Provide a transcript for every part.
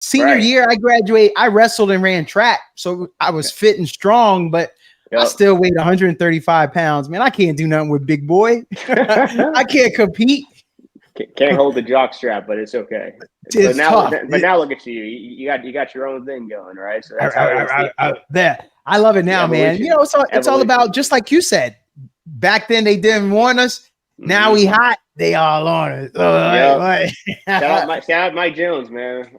Senior year, I wrestled and ran track. So I was fit and strong, but I still weighed 135 pounds. Man, I can't do nothing with big boy. I can't compete. Can't hold the jock strap, but it's okay. It's now look at you. You got your own thing going, right? So that's how I love it now, man. You know, it's all about, just like you said, back then they didn't want us. Now we hot. They all on us. Shout out Mike Jones, man.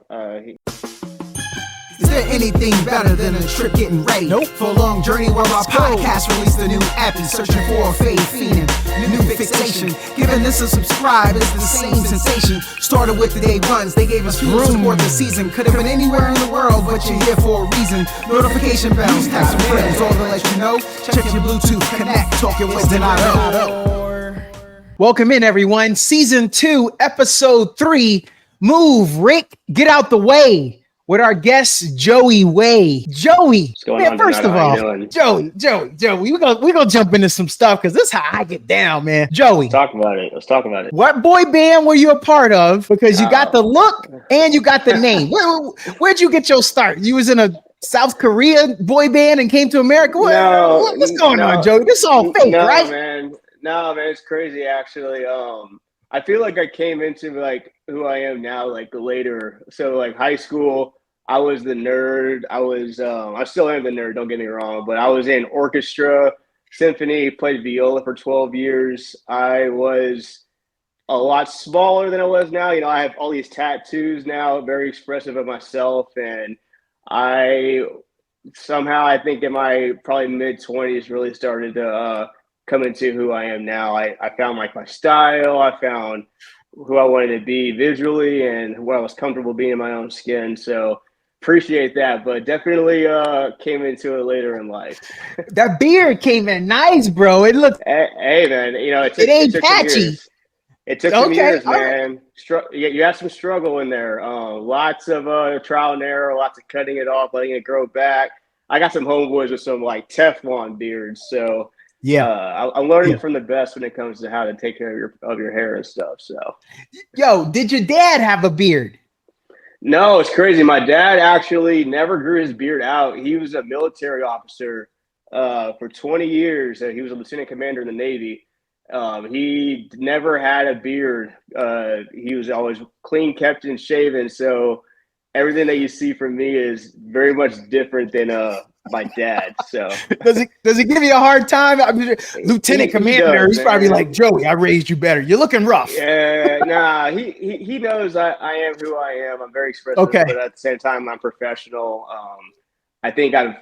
Is there anything better than a trip getting ready? Nope. For a long journey where our podcast released a new epi, searching for a fade fiend, new fixation. Giving this a subscribe is the same sensation. Started with the day ones, they gave us fuel to support the season. Could have been anywhere in the world, but you're here for a reason. Notification bells, text with friends, all to let you know. Check your Bluetooth, connect, talk your wisdom out. Welcome in, everyone. Season 2, episode 3. Move, Rick, get out the way. With our guest, Joey Way. Joey, man, first of all, Joey, we're gonna jump into some stuff because this is how I get down, man. Joey. Let's talk about it. What boy band were you a part of? Because you got the look and you got the name. Where'd you get your start? You was in a South Korea boy band and came to America? What's going on, Joey? This is all fake, right? No, man, it's crazy, actually. I feel like I came into like who I am now, like later. So like high school, I was the nerd. I still am the nerd, don't get me wrong, but I was in orchestra, symphony, played viola for 12 years. I was a lot smaller than I was now. You know, I have all these tattoos now, very expressive of myself. And I think in my probably mid-20s really started to come into who I am now. I found like my style. I found who I wanted to be visually and who I was comfortable being in my own skin. So appreciate that, but definitely came into it later in life. That beard came in nice, bro. It looked. Hey man, you know it ain't patchy. It took some years, man. You had some struggle in there. Lots of trial and error, lots of cutting it off, letting it grow back. I got some homeboys with some like Teflon beards, so. Yeah, I'm learning from the best when it comes to how to take care of your hair and stuff. So, yo, did your dad have a beard? No, it's crazy. My dad actually never grew his beard out. He was a military officer for 20 years. He was a lieutenant commander in the Navy. He never had a beard. He was always clean, kept, and shaven. So everything that you see from me is very much different than my dad. So does he give you a hard time? I mean, Lieutenant Commander, he's probably like, Joey, I raised you better. You're looking rough. Yeah, nah, he knows I am who I am. I'm very expressive, but at the same time, I'm professional. I think I've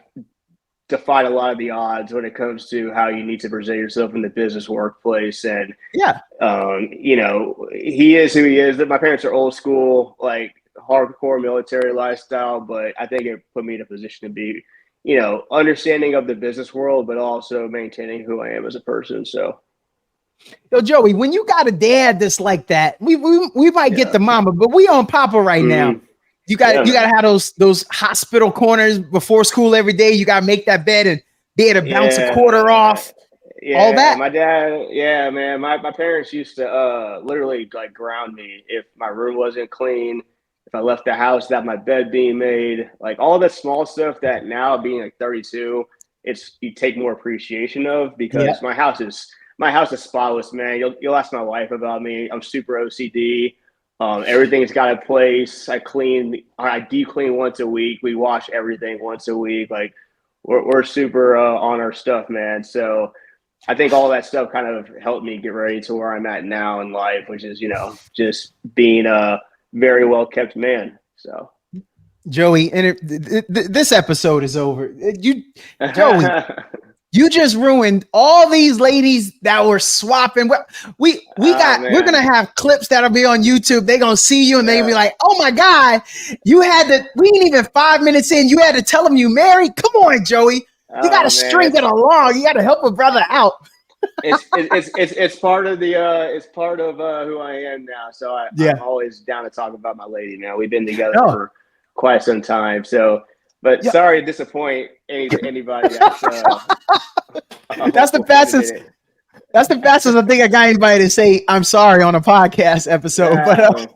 defied a lot of the odds when it comes to how you need to present yourself in the business workplace. And you know, he is who he is. My parents are old school, like hardcore military lifestyle, but I think it put me in a position to be, you know, understanding of the business world, but also maintaining who I am as a person. So, yo, Joey, when you got a dad that's like that, we might get the mama, but we on Papa right now. You got to have those hospital corners before school every day. You got to make that bed and be able to bounce a quarter off. All that. My dad, man. My parents used to literally like ground me if my room wasn't clean. If I left the house, that my bed being made, like all the small stuff that now being like 32, you take more appreciation of, because my house is spotless, man. You'll ask my wife about me. I'm super OCD. Everything's got a place. I deep clean once a week. We wash everything once a week. Like we're super on our stuff, man. So I think all that stuff kind of helped me get ready to where I'm at now in life, which is, you know, just being a very well kept man. So, Joey, and this episode is over. Joey, you just ruined all these ladies that were swapping. We're gonna have clips that'll be on YouTube. They're gonna see you and they be like, "Oh my God, we ain't even 5 minutes in. You had to tell them you married. Come on, Joey, you got to string it along. You got to help a brother out." It's part of who I am now. So I'm always down to talk about my lady, man. We've been together for quite some time. So, but sorry to disappoint anybody. That's the fastest. That's the fastest I think I got anybody to say I'm sorry on a podcast episode. But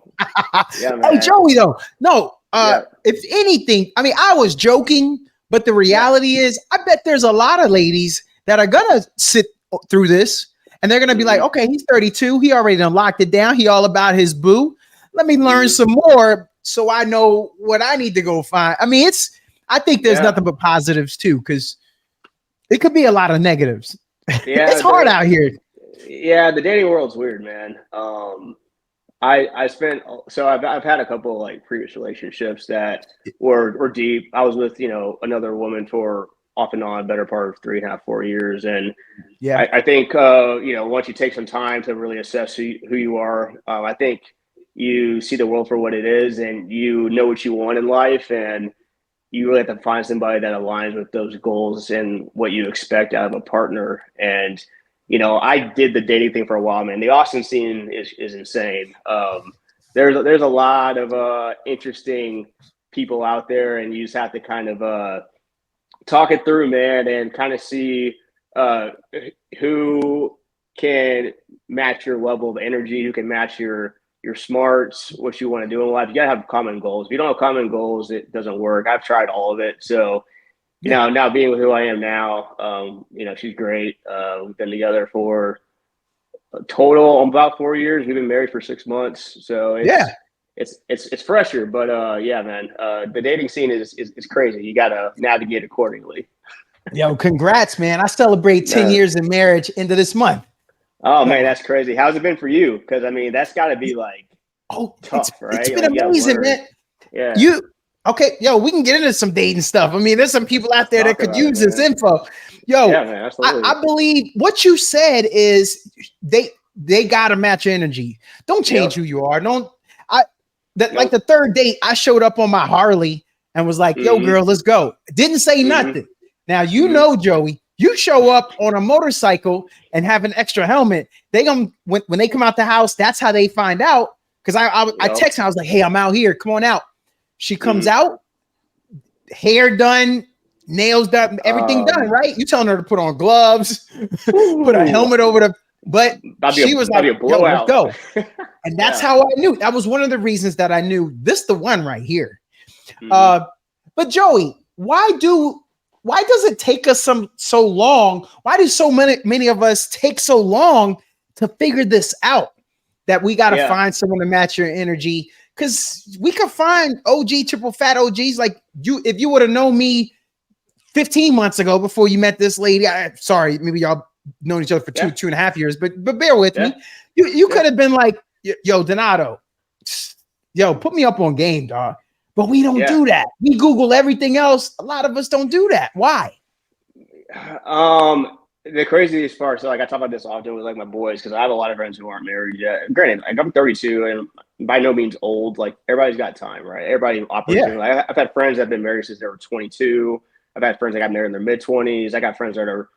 hey, Joey, though, no. If anything, I mean, I was joking, but the reality is, I bet there's a lot of ladies that are gonna sit through this, and they're gonna be like, okay, he's 32, he already done locked it down, he all about his boo. Let me learn some more so I know what I need to go find. I mean, I think there's nothing but positives too, because it could be a lot of negatives. Yeah, it's hard out here. Yeah, the dating world's weird, man. I've had a couple of like previous relationships that were deep. I was with, another woman for off and on better part of 3.5, 4 years. And I think, once you take some time to really assess who you are, I think you see the world for what it is, and you know what you want in life, and you really have to find somebody that aligns with those goals and what you expect out of a partner. And I did the dating thing for a while, man. The Austin scene is insane. There's a lot of interesting people out there, and you just have to kind of talk it through, man, and kind of see who can match your level of energy, who can match your smarts, what you want to do in life. You gotta have common goals. If you don't have common goals, it doesn't work. I've tried all of it, so. Now being with who I am now, she's great. We've been together for a total about 4 years. We've been married for 6 months, so it's fresher. But man, the dating scene is crazy. You got to navigate accordingly. Yo, congrats, man! I celebrate 10 years in marriage into this month. Oh man, that's crazy. How's it been for you? Because I mean, that's got to be like tough, right? It's been amazing, man. Yeah. Okay, yo, we can get into some dating stuff. I mean, there's some people out there that could use this info. Yo, yeah, man, absolutely. I believe what you said is they gotta match your energy. Don't change who you are. Like the third date, I showed up on my Harley and was like, yo, girl, let's go. Didn't say nothing. Now, Joey, you show up on a motorcycle and have an extra helmet. They when they come out the house, that's how they find out. Because I texted her, I was like, hey, I'm out here. Come on out. She comes out, hair done, nails done, everything done, right? You telling her to put on gloves, put a helmet over but she was like, yo, let's go. And that's how I knew. That was one of the reasons that I knew this the one right here. But Joey, why does it take us so long? Why do so many of us take so long to figure this out? That we got to find someone to match your energy. Because we could find triple fat OGs like you. If you would have known me 15 months ago before you met this lady, sorry, maybe y'all known each other for 2.5 years, but bear with me. You could have been like, yo, Donato, yo, put me up on game, dog. But we don't do that. We Google everything else. A lot of us don't do that. Why? The craziest part, so like I talk about this often with like my boys, because I have a lot of friends who aren't married yet. Granted, like I'm 32 and by no means old. Like everybody's got time, right? Everybody operates. I've had friends that have been married since they were 22. I've had friends that got married in their mid-20s. I got friends that are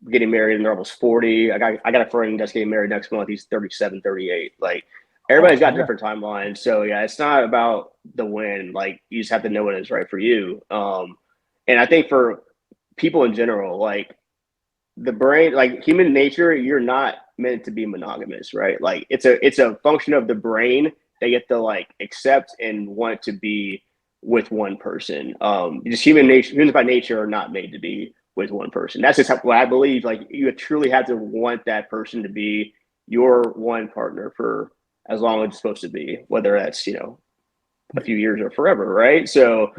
getting married and they're almost 40. I got a friend that's getting married next month. He's 37, 38. Like everybody's got different timelines. So it's not about the win. Like you just have to know what is right for you. And I think for people in general, like the brain, like human nature, you're not meant to be monogamous, right? Like it's a function of the brain. They get to like accept and want to be with one person. Just humans by nature are not made to be with one person. That's just what I believe. Like you truly have to want that person to be your one partner for as long as it's supposed to be, whether that's, a few years or forever. Right. So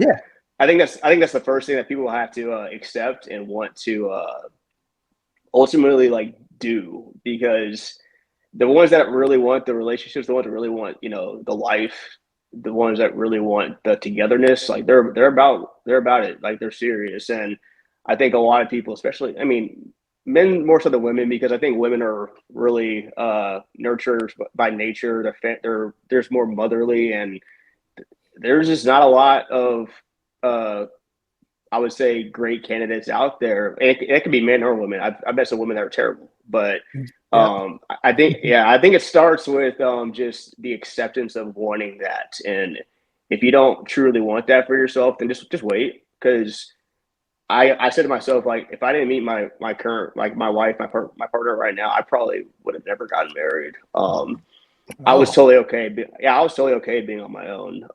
I think that's the first thing that people have to accept and want to ultimately like do, because the ones that really want the relationships, the ones that really want, the life, the ones that really want the togetherness, like they're about it. Like they're serious. And I think a lot of people, especially, I mean, men more so than women, because I think women are really nurturers by nature. There's more motherly, and there's just not a lot of I would say great candidates out there. It could be men or women. I've met some women that are terrible, but I think it starts with just the acceptance of wanting that. And if you don't truly want that for yourself, then just wait. Because I said to myself, like, if I didn't meet my current, like my wife, my partner right now, I probably would have never gotten married. I was totally okay. I was totally okay being on my own.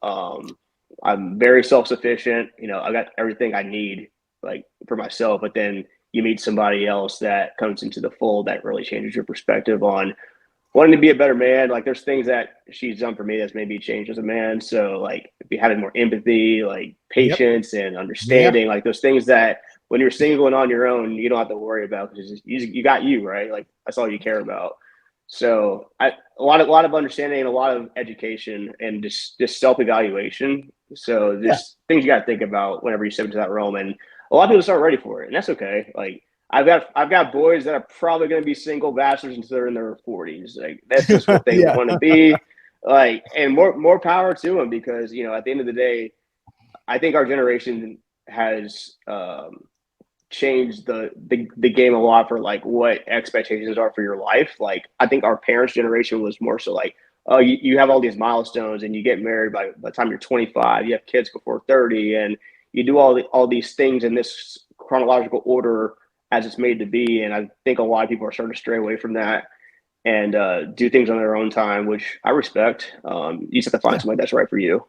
I'm very self-sufficient. You know, I got everything I need like for myself, but then you meet somebody else that comes into the fold that really changes your perspective on wanting to be a better man. Like there's things that she's done for me that's made me change as a man. So like be having more empathy, like Yep. patience and understanding, like those things that when you're single and on your own, you don't have to worry about because you got you, right? Like that's all you care about. So a lot of understanding and a lot of education and just self-evaluation. So just things you got to think about whenever you step into that realm. And a lot of people just aren't ready for it. And that's okay. Like I've got boys that are probably going to be single bachelors until they're in their 40s. Like that's just what they want to be. Like, and more power to them because, you know, at the end of the day, I think our generation has changed the game a lot for like what expectations are for your life. Like I think our parents' generation was more so like, oh, you have all these milestones and you get married by the time you're 25, you have kids before 30, and you do all these things in this chronological order as it's made to be. And I think a lot of people are starting to stray away from that and do things on their own time, which I respect. You just have to find somebody that's right for you.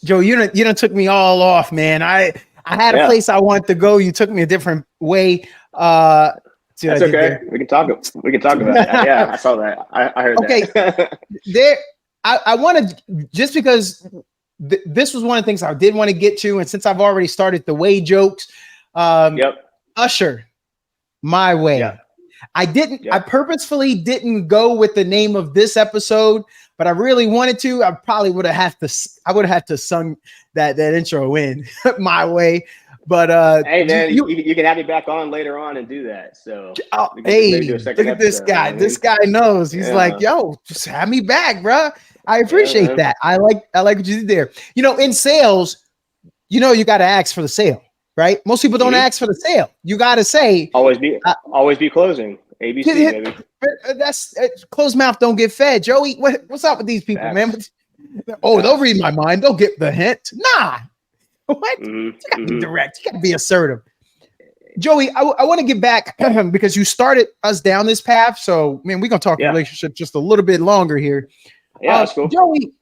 Joe, you done took me all off, man. I had a place I wanted to go. You took me a different way. That's okay. We can talk about that. Yeah, I saw that. I heard that. Okay. I want to, just because this was one of the things I did want to get to, and since I've already started the way jokes, Usher, My Way. Yeah. I purposefully didn't go with the name of this episode, but I really wanted to. I probably would have to sung that intro in My Way. But hey man, you can have me back on later on and do that. So hey, look at this guy. You know this guy knows. He's like, yo, just have me back, bro. I appreciate that. I like what you did there. You know, in sales, you know, you got to ask for the sale, right? Most people don't ask for the sale. You got to say always be closing. ABC, baby. That's closed mouth don't get fed. Joey, what's up with these people, man? Oh, they'll read my mind. They'll get the hint. Nah. What? You gotta be direct. You gotta be assertive. Joey, I want to get back because you started us down this path. So, man, we're gonna talk relationship just a little bit longer here. Yeah, that's cool. Joey,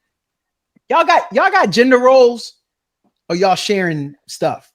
y'all got gender roles, or y'all sharing stuff?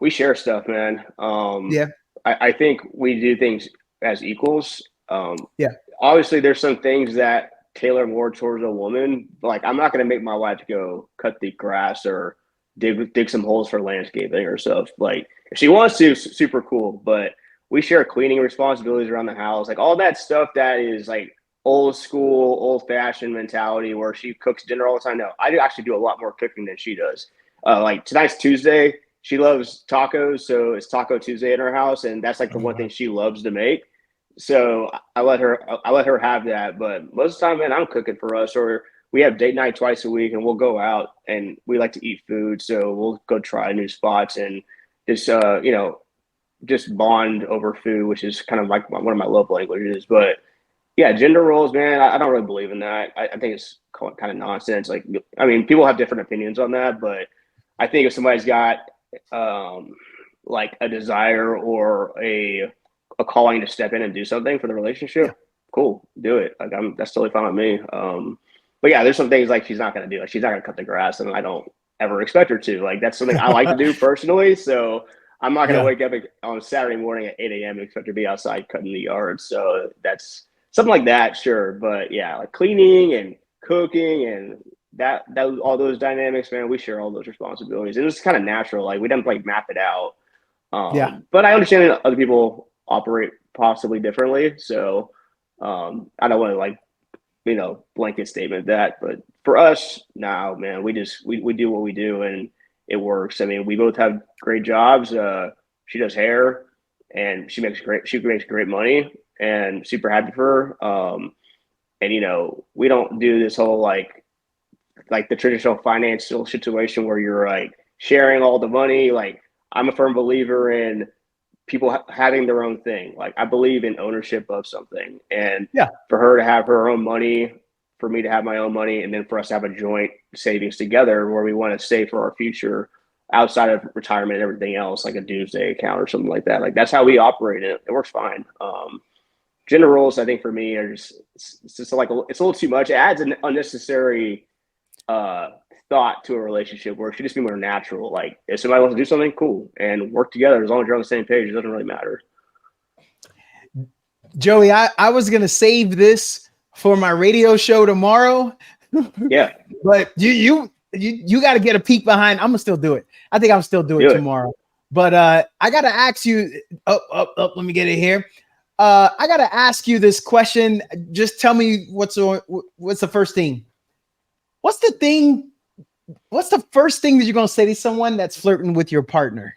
We share stuff, man. I think we do things as equals. Obviously, there's some things that tailor more towards a woman. Like, I'm not gonna make my wife go cut the grass or dig some holes for landscaping or stuff. Like, if she wants to, super cool. But we share cleaning responsibilities around the house, like all that stuff that is like old school, old fashioned mentality where she cooks dinner all the time. No, I do actually do a lot more cooking than she does. Like tonight's Tuesday. She loves tacos, so it's Taco Tuesday in her house, and that's like the one thing she loves to make. So I let her have that. But most of the time, man, I'm cooking for us, or we have date night twice a week, and we'll go out and we like to eat food. So we'll go try new spots and just just bond over food, which is kind of like one of my love languages. But yeah, gender roles, man, I don't really believe in that. I think it's kind of nonsense. Like, I mean, people have different opinions on that, but I think if somebody's got like a desire or a calling to step in and do something for the relationship, cool, do it. Like, that's totally fine with me. But yeah, there's some things like she's not going to do. Like, she's not going to cut the grass, and I don't ever expect her to. Like, that's something I like to do personally. So I'm not going to wake up on Saturday morning at 8 a.m. and expect her to be outside cutting the yard. So that's something like that, sure. But yeah, like cleaning and cooking and that all those dynamics, man, we share all those responsibilities. And it's kind of natural. Like, we don't like map it out. But I understand that other people operate possibly differently. So I don't want to like, blanket statement that, but for us now, man, we do what we do and it works. I mean, we both have great jobs. She does hair and she makes great money, and super happy for her. And we don't do this whole like the traditional financial situation where you're like sharing all the money. Like, I'm a firm believer in people having their own thing. Like, I believe in ownership of something, and for her to have her own money, for me to have my own money, and then for us to have a joint savings together where we want to save for our future outside of retirement and everything else, like a doomsday account or something like that. Like, that's how we operate it. It works fine. gender roles, I think for me are just it's just like it's a little too much. It adds an unnecessary thought to a relationship where it should just be more natural. Like if somebody wants to do something, cool, and work together as long as you're on the same page. It doesn't really matter. Joey, I was gonna save this for my radio show tomorrow. Yeah, but you got to get a peek behind. I'm gonna still do it. I think I'll still do it tomorrow. But I gotta ask you. Let me get it here. I gotta ask you this question. Just tell me what's the first thing. What's the first thing that you're gonna say to someone that's flirting with your partner?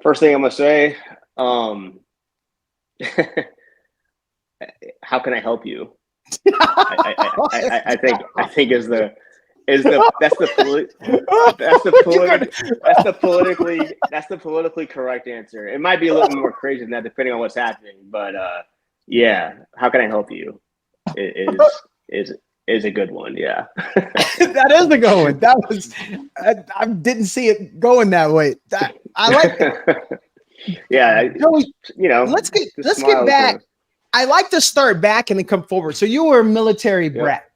First thing I'm gonna say, how can I help you? I think is the politically correct answer. It might be a little more crazy than that depending on what's happening, but yeah, how can I help you? Is a good one. Yeah. That is the good one. That was I didn't see it going that way. I like it. Yeah, let's get back. I like to start back and then come forward. So you were a military brat.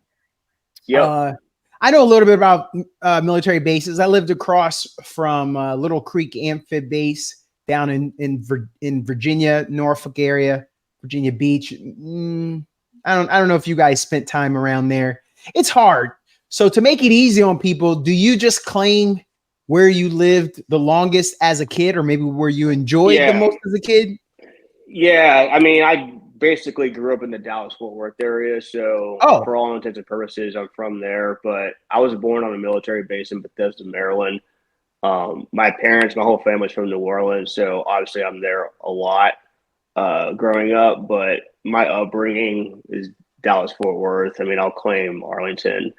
Yeah. I know a little bit about military bases. I lived across from Little Creek Amphib Base down in Virginia, Norfolk area, Virginia Beach. I don't know if you guys spent time around there. It's hard. So to make it easy on people, do you just claim where you lived the longest as a kid, or maybe where you enjoyed the most as a kid? Yeah, I mean, I basically grew up in the Dallas-Fort Worth area, so for all intents and purposes, I'm from there. But I was born on a military base in Bethesda, Maryland. My whole family's from New Orleans, so obviously I'm there a lot growing up. But my upbringing is Dallas-Fort Worth. I mean, I'll claim Arlington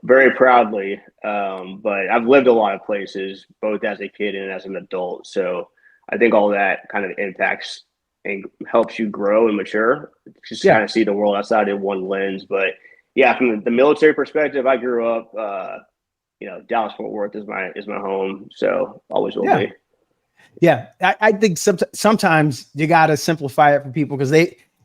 very proudly. But I've lived a lot of places, both as a kid and as an adult. So I think all that kind of impacts and helps you grow and mature. Just kind of see the world outside of one lens. But yeah, from the military perspective, I grew up, Dallas-Fort Worth is my home. So always will be. Yeah. I think sometimes you got to simplify it for people because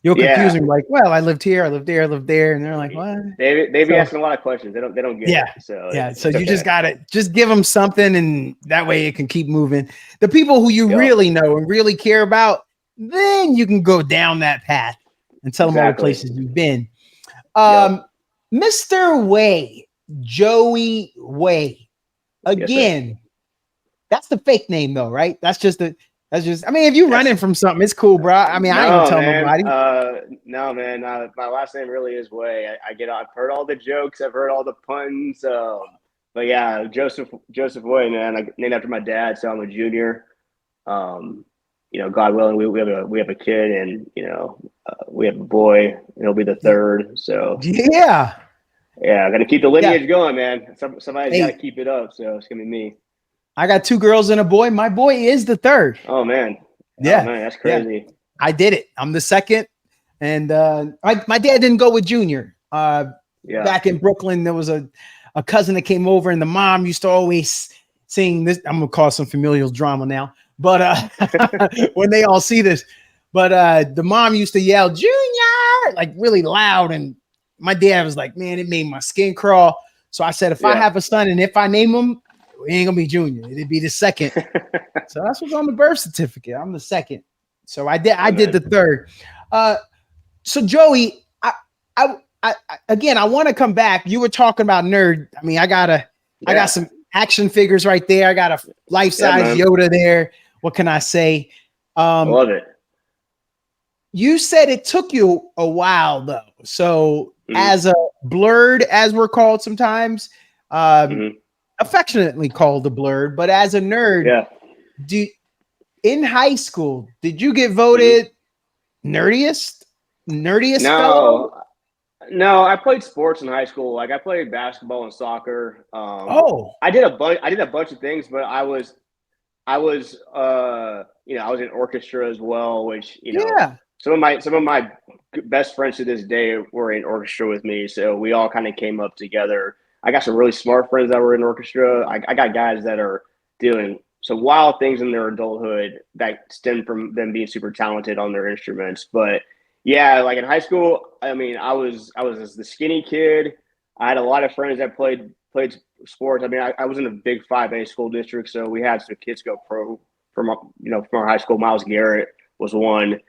you'll confuse them like, well, I lived here, I lived there, I lived there. And they're like, what? They be asking a lot of questions. They don't get it. So so you just got to just give them something, and that way it can keep moving. The people who you really know and really care about, then you can go down that path and tell them all the places you've been. Mr. Way, Joey Way. Again, that's the fake name though, right? I mean, if you're running from something, it's cool, bro. I mean, I ain't gonna tell nobody. No, man. My last name really is Way. I've heard all the jokes. I've heard all the puns. But yeah, Joseph Way, man. I named after my dad, so I'm a junior. God willing, we have a kid, and we have a boy, and he'll be the third. So yeah, I got to keep the lineage going, man. Somebody's got to keep it up. So it's gonna be me. I got 2 girls and a boy. My boy is the third. Oh man, that's crazy. Yeah. I did it. I'm the second, and my dad didn't go with Junior. Back in Brooklyn, there was a cousin that came over, and the mom used to always sing this. I'm gonna cause some familial drama now. But when they all see this, but the mom used to yell "Junior" like really loud, and my dad was like, "Man, it made my skin crawl." So I said, if I have a son and if I name him, it ain't gonna be Junior; it'd be the second. So that's what's on the birth certificate. I'm the second. So I did the third. So Joey, I again, I want to come back. You were talking about nerd. I mean, I got some action figures right there. I got a life-size Yoda there. What can I say? I love it. You said it took you a while though. So as a blurred, as we're called sometimes, affectionately called a blurred, but as a nerd, in high school, did you get voted nerdiest fellow? No, I played sports in high school. Like I played basketball and soccer. I did a bunch of things, but I was in orchestra as well, which some of my best friends to this day were in orchestra with me. So we all kind of came up together. I got some really smart friends that were in orchestra. I got guys that are doing wild things in their adulthood that stem from them being super talented on their instruments. But yeah, like in high school, I mean, I was the skinny kid. I had a lot of friends that played sports. I mean, I was in a big 5A school district, so we had some kids go pro from our high school. Miles Garrett was one.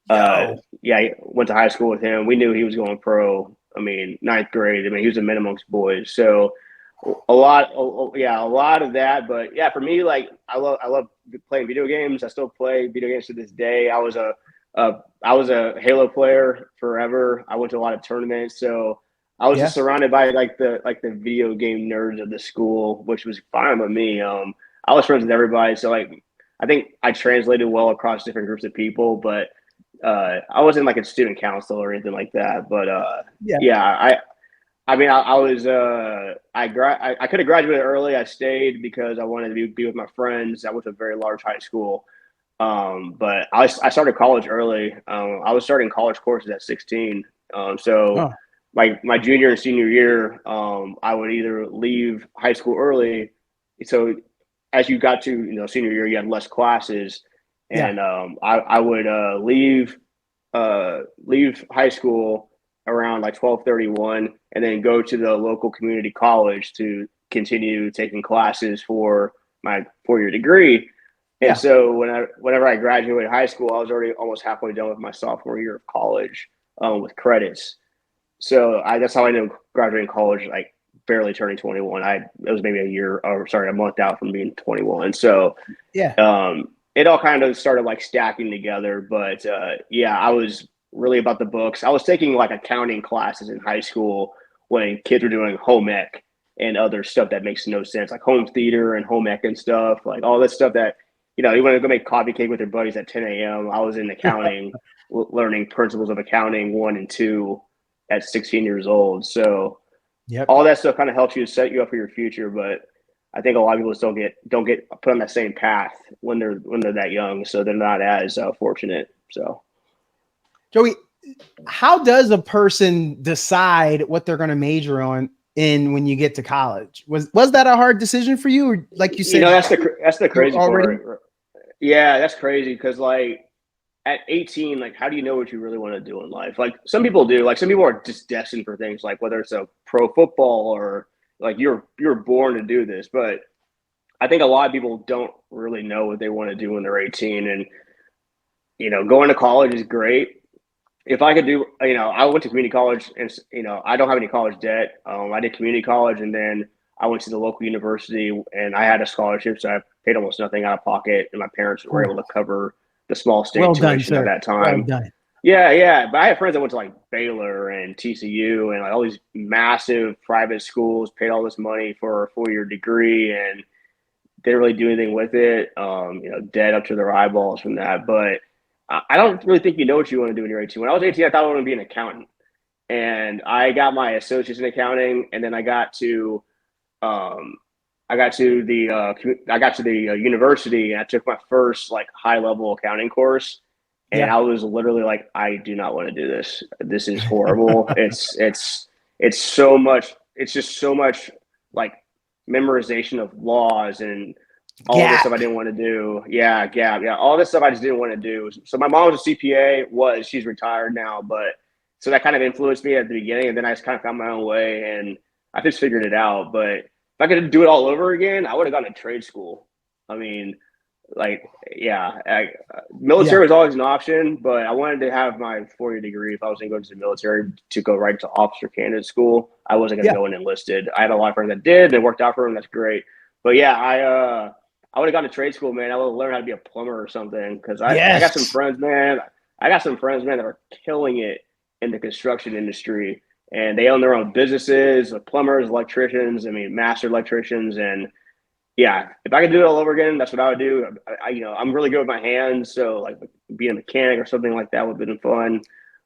Yeah, I went to high school with him. We knew he was going pro. I mean, ninth grade. I mean, he was a man amongst boys. So a lot of that. But yeah, for me, like I love playing video games. I still play video games to this day. I was a Halo player forever. I went to a lot of tournaments, so I was just surrounded by like the video game nerds of the school, which was fine with me. I was friends with everybody, so like I think I translated well across different groups of people, but I wasn't like a student council or anything like that. But I mean, I was I could have graduated early. I stayed because I wanted to be with my friends. I went to a very large high school, but I started college early. I was starting college courses at 16. My junior and senior year, I would either leave high school early. So as you got to senior year, you had less classes, and I would leave high school around like 12:31, and then go to the local community college to continue taking classes for my 4-year degree. And so whenever I graduated high school, I was already almost halfway done with my sophomore year of college with credits. So that's how I ended up graduating college, like barely turning 21. It was maybe a month out from being 21. So it all kind of started like stacking together. But I was really about the books. I was taking like accounting classes in high school when kids were doing home ec and other stuff that makes no sense, like home theater and home ec and stuff, like all this stuff that, you want to go make coffee cake with your buddies at 10 a.m. I was in accounting, learning principles of accounting 1 and 2 at 16 years old. So all that stuff kind of helps you set you up for your future. But I think a lot of people still don't get put on that same path when they're that young. So they're not as fortunate. So Joey, how does a person decide what they're going to major in when you get to college? Was that a hard decision for you? Or like you said, that's the crazy part. Yeah, that's crazy. Cause like at 18, like, how do you know what you really want to do in life? Like some people do, like some people are just destined for things like whether it's a pro football or like you're born to do this. But I think a lot of people don't really know what they want to do when they're 18. And, going to college is great. If I could do, I went to community college and, I don't have any college debt. I did community college and then I went to the local university and I had a scholarship. So I paid almost nothing out of pocket and my parents were able to cover the small state tuition at that time. Well done. Yeah. But I had friends that went to like Baylor and TCU and like all these massive private schools, paid all this money for a 4-year degree and didn't really do anything with it. Dead up to their eyeballs from that. But I don't really think you know what you want to do when you're 18. When I was 18, I thought I wanted to be an accountant, and I got my associates in accounting, and then I got to the university, and I took my first like high level accounting course, and I was literally like, I do not want to do this. This is horrible. it's so much. It's just so much like memorization of laws and all this stuff I didn't want to do. Yeah. All this stuff I just didn't want to do. So my mom was a CPA. She's retired now, but so that kind of influenced me at the beginning, and then I just kind of found my own way, and I just figured it out. But if I could do it all over again, I would have gone to trade school. I mean, military was always an option, but I wanted to have my 4-year degree if I was going to go to the military to go right to officer candidate school. I wasn't going to go in enlisted. I had a lot of friends that did. It worked out for them. That's great. But I would have gone to trade school, man. I would have learned how to be a plumber or something because I got some friends, man. That are killing it in the construction industry, and they own their own businesses, like plumbers, electricians. I mean, master electricians, and if I could do it all over again, that's what I would do. I'm really good with my hands, so like being a mechanic or something like that would have been fun.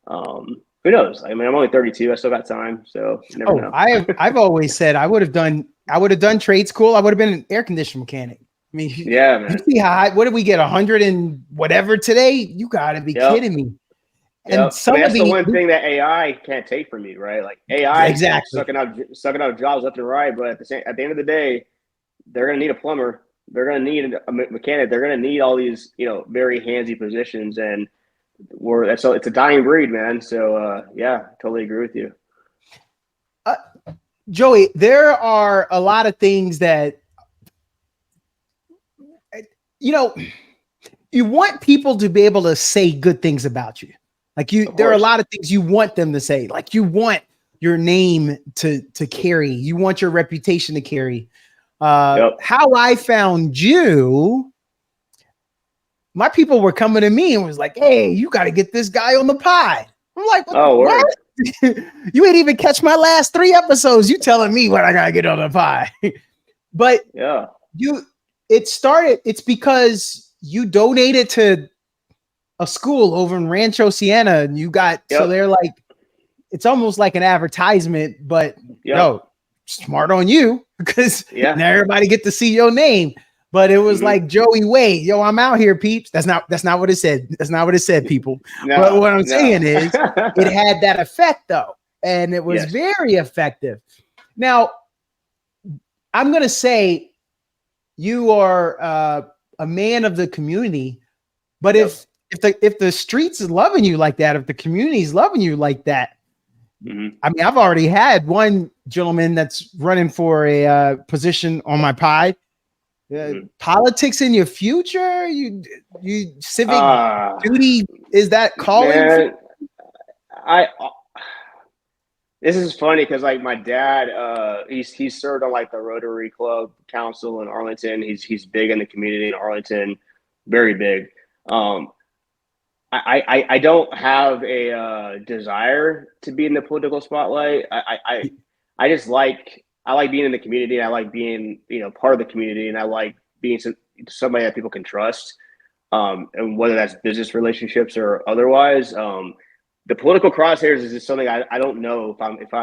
Who knows? I mean, I'm only 32. I still got time, so you never know. I've always said I would have done trade school. I would have been an air conditioner mechanic. I mean, man. You see how high, what did we get? 100 and whatever today? You got to be kidding me. And that's the one thing that AI can't take from you, right? Like AI is sucking out jobs left and right, but at the end of the day, they're going to need a plumber. they're going to need a mechanic. They're going to need all these, very handsy positions, and it's a dying breed, man. So yeah, totally agree with you. Joey, there are a lot of things that, you want people to be able to say good things about you. Like there are a lot of things you want them to say. Like you want your name to carry. You want your reputation to carry. How I found you, my people were coming to me and was like, "Hey, you got to get this guy on the pod." I'm like, what? You ain't even catch my last 3 episodes. You telling me what I got to get on the pod. But it's because you donated to a school over in Rancho Siena, and you got, so they're like, it's almost like an advertisement, but smart on you, because now everybody get to see your name. But it was like Joey Wade, I'm out here, peeps. That's not what it said. That's not what it said, people. But what I'm saying is it had that effect though. And it was very effective. Now, I'm going to say you are a man of the community, but if the streets is loving you like that, if the community is loving you like that, I mean, I've already had one gentleman that's running for a position on my pod. Politics in your future, you civic duty, is that calling? Man, this is funny because like my dad, he's served on like the Rotary Club Council in Arlington. He's big in the community in Arlington, very big. I don't have a desire to be in the political spotlight. I just I like being in the community. I like being, part of the community, and I like being somebody that people can trust. And whether that's business relationships or otherwise, the political crosshairs is just something I don't know if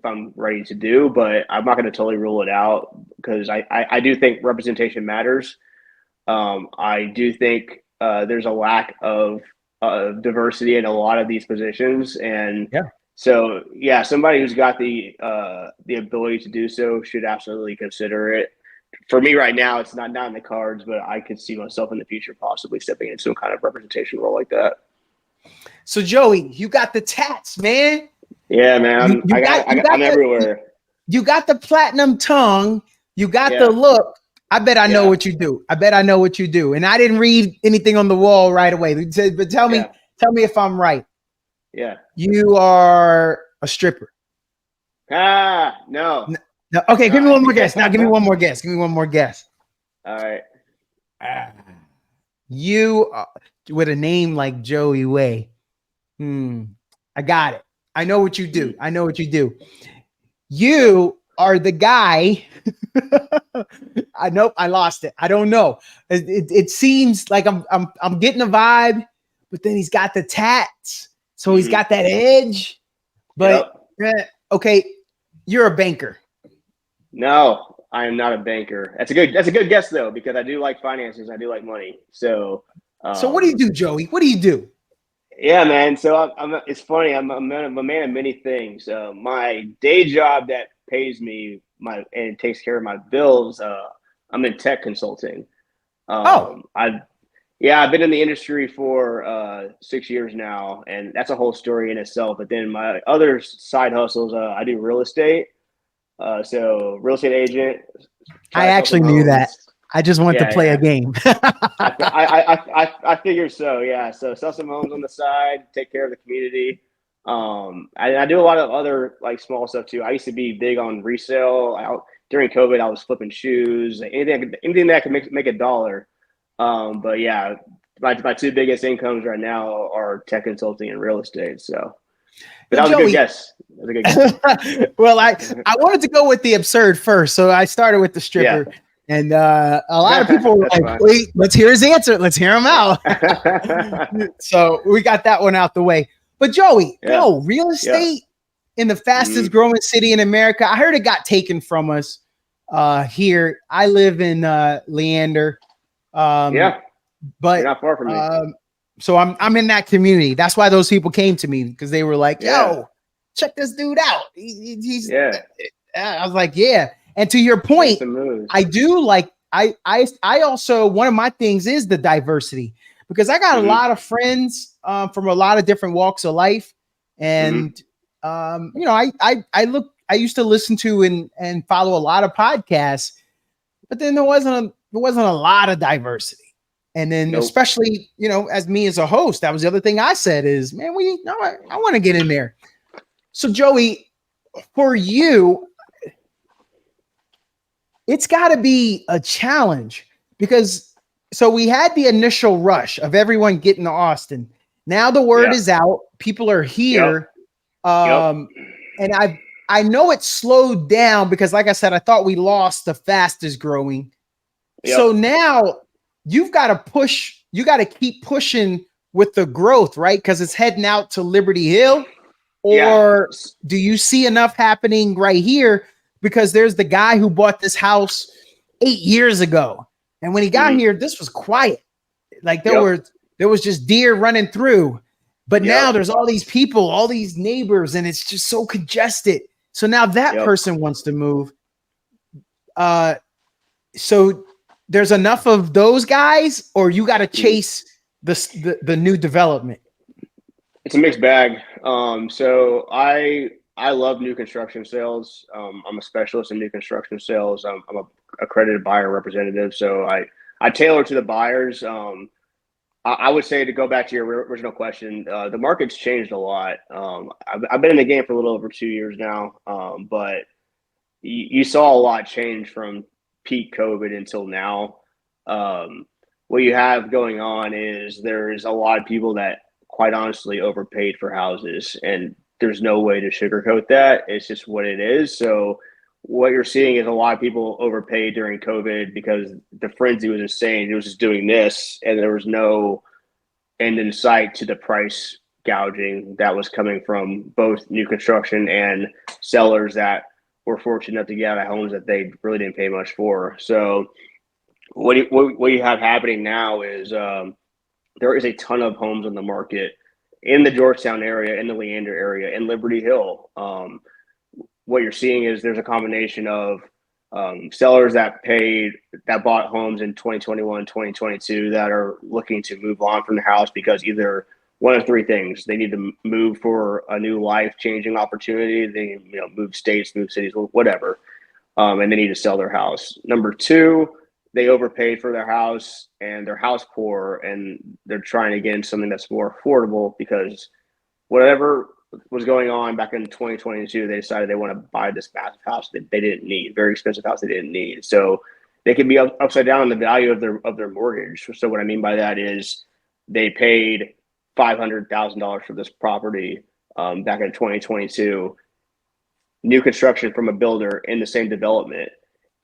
I'm ready to do, but I'm not going to totally rule it out, because I do think representation matters. I do think there's a lack of diversity in a lot of these positions, and so somebody who's got the ability to do so should absolutely consider it. For me right now, it's not in the cards, but I could see myself in the future possibly stepping into some kind of representation role like that. So Joey, you got the tats, man. Yeah, man. I'm everywhere. You got the platinum tongue. You got the look. I bet I know what you do. And I didn't read anything on the wall right away. But tell me if I'm right. Yeah. You are a stripper. No. No. Okay, give me one more guess. Now give me one more guess. All right. You with a name like Joey Way. I got it. I know what you do. You are the guy. I lost it. I don't know. It seems like I'm getting a vibe, but then he's got the tats, so he's got that edge. But okay, you're a banker. No, I am not a banker. That's a good guess though, because I do like finances. I do like money. So what do you do, Joey? What do you do? Yeah, man. So it's funny. I'm a man of many things. My day job that pays me and takes care of my bills. I'm in tech consulting. I've been in the industry for 6 years now, and that's a whole story in itself. But then my other side hustles, I do real estate. So real estate agent. I actually knew that. I just wanted to play a game. I figured so. Yeah. So sell some homes on the side, take care of the community. I do a lot of other like small stuff too. I used to be big on resale. During COVID, I was flipping shoes, anything that could make $1. But yeah, my 2 biggest incomes right now are tech consulting and real estate. So, but that was a good guess. Well, I wanted to go with the absurd first, so I started with the stripper. Yeah. And a lot of people were like, wait, let's hear his answer. Let's hear him out. So we got that one out the way. But Joey, real estate in the fastest growing city in America. I heard it got taken from us here. I live in Leander. But you're not far from me. So I'm in that community. That's why those people came to me, because they were like, yo, check this dude out. He's I was like, yeah. And to your point, I I also, one of my things is the diversity, because I got a lot of friends from a lot of different walks of life. And, you know, I used to listen to and follow a lot of podcasts, but then there wasn't a lot of diversity. And then especially, you know, as me as a host, that was the other thing I said is, man, I want to get in there. So Joey, for you, it's got to be a challenge, because so we had the initial rush of everyone getting to Austin. Now the word is out, people are here. And I know it slowed down because, like I said, I thought we lost the fastest growing. So now you've got to push, you got to keep pushing with the growth, right? Because it's heading out to Liberty Hill. Or do you see enough happening right here? Because there's the guy who bought this house 8 years ago, and when he got here, this was quiet. Like there was just deer running through. But now there's all these people, all these neighbors, and it's just so congested. So now that person wants to move. So there's enough of those guys, or you got to chase the new development? It's a mixed bag. So I love new construction sales. I'm a specialist in new construction sales. I'm a accredited buyer representative. So I tailor to the buyers. I would say, to go back to your original question, the market's changed a lot. I've been in the game for a little over 2 years now, but you saw a lot change from peak COVID until now. What you have going on is there's a lot of people that quite honestly overpaid for houses, and there's no way to sugarcoat that. It's just what it is. So what you're seeing is a lot of people overpaid during COVID because the frenzy was insane. It was just doing this, and there was no end in sight to the price gouging that was coming from both new construction and sellers that were fortunate enough to get out of homes that they really didn't pay much for. So what you have happening now is there is a ton of homes on the market in the Georgetown area, in the Leander area, in Liberty Hill. What you're seeing is there's a combination of sellers that bought homes in 2021, 2022 that are looking to move on from the house because either one of three things: they need to move for a new life-changing opportunity, they move states, move cities, whatever, and they need to sell their house. Number two, they overpaid for their house and they're house poor, and they're trying to get into something that's more affordable because whatever was going on back in 2022, they decided they want to buy this massive house that they didn't need, very expensive house they didn't need. So they can be upside down on the value of their mortgage. So what I mean by that is they paid $500,000 for this property back in 2022, new construction from a builder in the same development.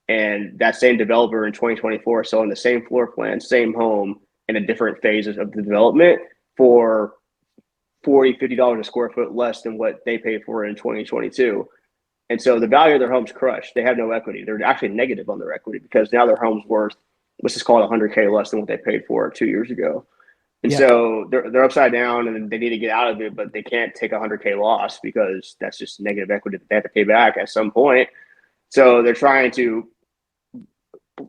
And that same developer in 2024 selling the same floor plan, same home in a different phases of the development for $40, $50 a square foot less than what they paid for in 2022. And so the value of their home's crushed. They have no equity. They're actually negative on their equity because now their home's worth, let's just call it $100K less than what they paid for 2 years ago. And so they're upside down and they need to get out of it, but they can't take $100K loss because that's just negative equity that they have to pay back at some point. So they're trying to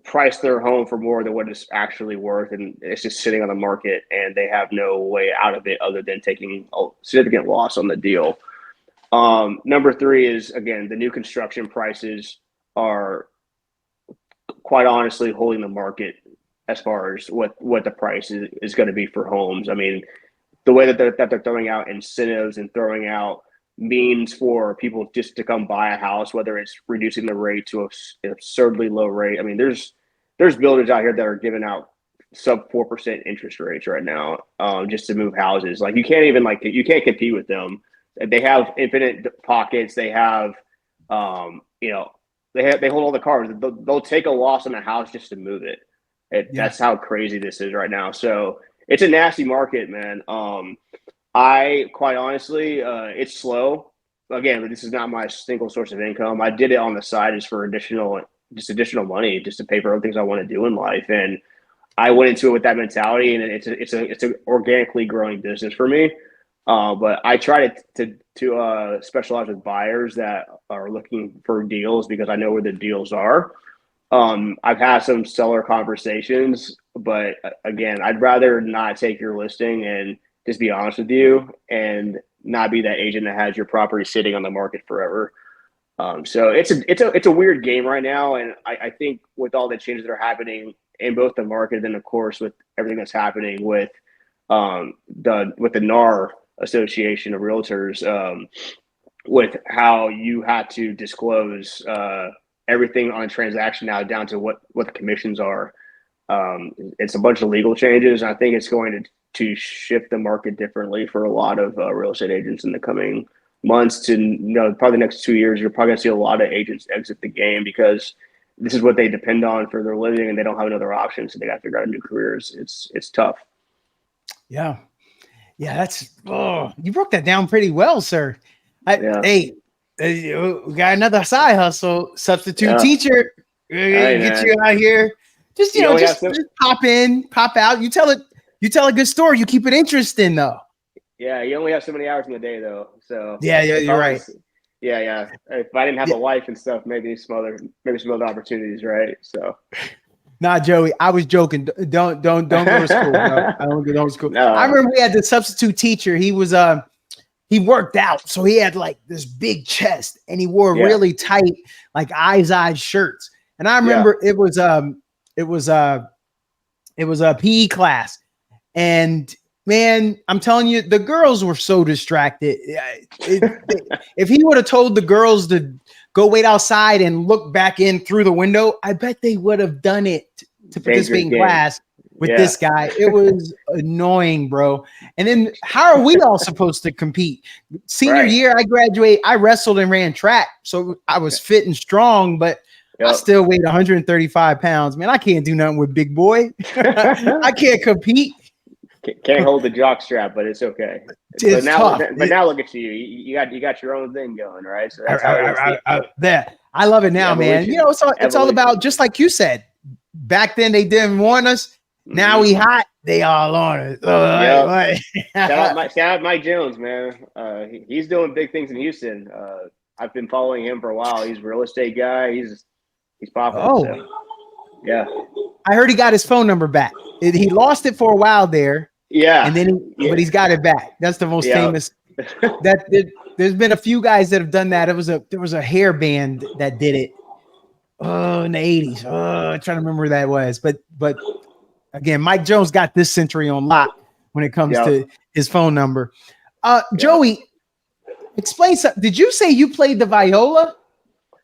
price their home for more than what it's actually worth, and it's just sitting on the market, and they have no way out of it other than taking a significant loss on the deal. Number three is, again, the new construction prices are quite honestly holding the market as far as what the price is going to be for homes. I mean, the way that they're throwing out incentives and throwing out means for people just to come buy a house, whether it's reducing the rate to an absurdly low rate. I mean, there's builders out here that are giving out sub 4% interest rates right now, just to move houses. Like you can't compete with them. They have infinite pockets. They have, they hold all the cards. They'll take a loss on a house just to move it. That's how crazy this is right now. So it's a nasty market, man. I quite honestly, it's slow. Again, this is not my single source of income. I did it on the side just for additional money, just to pay for other things I want to do in life. And I went into it with that mentality, and it's an organically growing business for me. But I try to specialize with buyers that are looking for deals because I know where the deals are. I've had some seller conversations, but again, I'd rather not take your listing and just be honest with you and not be that agent that has your property sitting on the market forever. So it's a weird game right now, and I think with all the changes that are happening in both the market and of course with everything that's happening with the NAR Association of Realtors, with how you had to disclose everything on a transaction now down to what the commissions are. It's a bunch of legal changes. I think it's going to shift the market differently for a lot of real estate agents in the coming months to, probably the next 2 years. You're probably going to see a lot of agents exit the game because this is what they depend on for their living and they don't have another option. So they got to figure out new careers. It's tough. Yeah. Yeah. You broke that down pretty well, sir. Hey, we got another side hustle, substitute teacher. Get you out here. Just, just pop in, pop out. You tell a good story. You keep it interesting though. Yeah. You only have so many hours in the day though. So yeah, you're right. Yeah. If I didn't have a wife and stuff, maybe some other opportunities. Right. So. Nah, Joey, I was joking. Don't go to school. No, I don't go to school. No. I remember we had the substitute teacher. He was, he worked out. So he had like this big chest and he wore really tight, like eyes shirts. And I remember it was a PE class. And man, I'm telling you, the girls were so distracted. If he would have told the girls to go wait outside and look back in through the window, I bet they would have done it to participate in class with this guy. It was annoying, bro. And then how are we all supposed to compete? Senior year, I graduated. I wrestled and ran track. So I was fit and strong, but I still weighed 135 pounds. Man, I can't do nothing with big boy. I can't compete. Can't hold the jock strap, but it's okay. It's tough. But now look at you. You got your own thing going, right? So that's how I love it now, man. It's all about, just like you said, back then they didn't want us. Now we hot. They all on us. Shout out Mike Jones, man. He's doing big things in Houston. I've been following him for a while. He's a real estate guy. He's popping. So, yeah. I heard he got his phone number back. He lost it for a while there. Yeah. And then but he's got it back. That's the most famous. There's been a few guys that have done that. There was a hair band that did it. Oh, in the 80s. Oh, I'm trying to remember who that was. But again, Mike Jones got this century on lock when it comes to his phone number. Joey, explain something. Did you say you played the viola?